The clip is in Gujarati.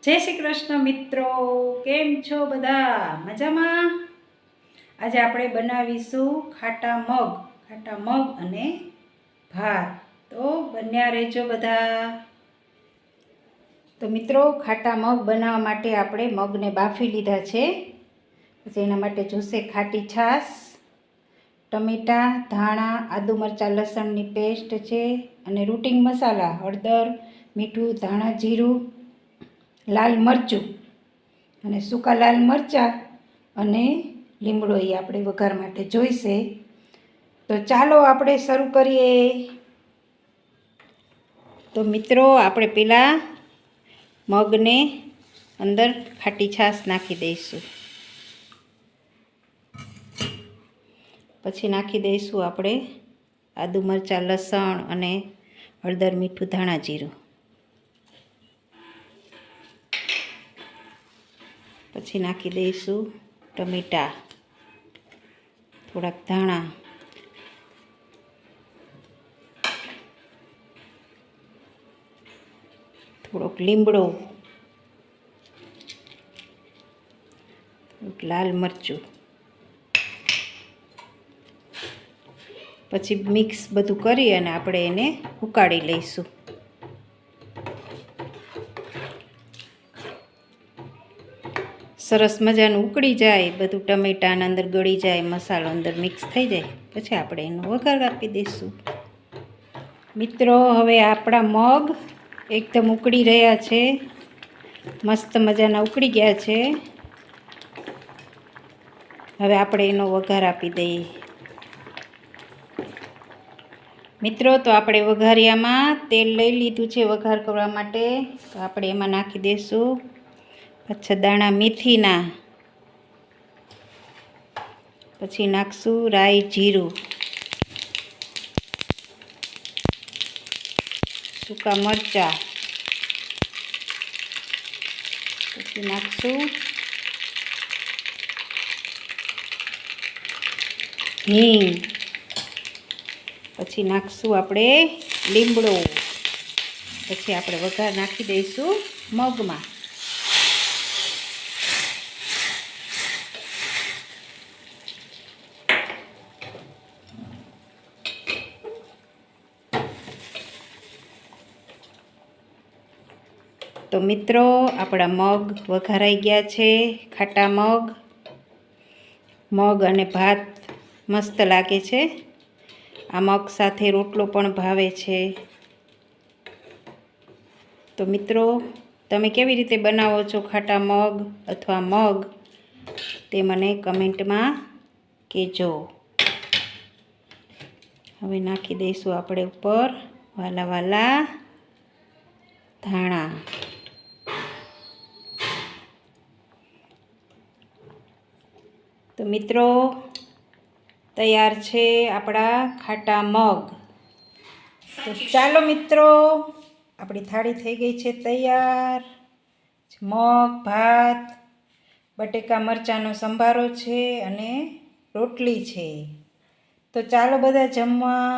જય શ્રી કૃષ્ણ મિત્રો, કેમ છો બધા? મજામાં? આજે આપણે બનાવીશું ખાટા મગ અને ભાત. તો બન્યા રહેજો બધા. તો મિત્રો, ખાટા મગ બનાવવા માટે આપણે મગને બાફી લીધા છે. પછી એના માટે જોશે ખાટી છાશ, ટમેટાં, ધાણા, આદુ મરચાં લસણની પેસ્ટ છે અને રૂટિંગ મસાલા હળદર, મીઠું, ધાણા જીરું, લાલ મરચું અને સૂકા લાલ મરચાં અને લીમડો એ આપણે વઘાર માટે જોઈશે. તો ચાલો આપણે શરૂ કરીએ. તો મિત્રો, આપણે પહેલાં મગને અંદર ખાટી છાશ નાખી દઈશું. પછી નાખી દઈશું આપણે આદુ મરચાં લસણ અને હળદર, મીઠું, ધાણા જીરું. પછી નાખી દઈશું ટમેટાં, થોડાક ધાણા, થોડોક લીમડો, થોડુંક લાલ મરચું. પછી મિક્સ બધું કરી અને આપણે એને ઉકાળી લઈશું. સરસ મજાનું ઉકળી જાય, બધું ટમેટાના અંદર ગળી જાય, મસાલો અંદર મિક્સ થઈ જાય, પછી આપણે એનો વઘાર આપી દઈશું. મિત્રો, હવે આપણા મગ એકદમ ઉકળી રહ્યા છે, મસ્ત મજાના ઉકળી ગયા છે. હવે આપણે એનો વઘાર આપી દઈએ. મિત્રો, તો આપણે વઘારિયામાં તેલ લઈ લીધું છે વઘાર કરવા માટે. તો આપણે એમાં નાખી દઈશું પાછા દાણા મેથીના. પછી નાખશું રાઈ જીરું, સૂકા મરચાં, પછી નાખશું હિંગ, પછી નાખશું આપણે લીમડો. પછી આપણે વઘાર નાખી દઈશું મગમાં. તો મિત્રો, આપણા મગ વઘારાઈ ગયા છે. ખાટા મગ અને ભાત મસ્ત લાગે છે. આ મગ સાથે રોટલો પણ ભાવે છે. તો મિત્રો, તમે કેવી રીતે બનાવો છો ખાટા મગ અથવા મગ, તે મને કમેન્ટમાં કહેજો. હવે નાખી દઈશું આપણે ઉપર વાલા વાલા ધાણા. તો મિત્રો, તૈયાર છે આપણા ખાટા મગ. તો ચાલો મિત્રો, આપણી થાળી થઈ ગઈ છે તૈયાર. મગ, ભાત, બટેકા મરચાંનો સંભારો છે અને રોટલી છે. તો ચાલો બધા જમવા.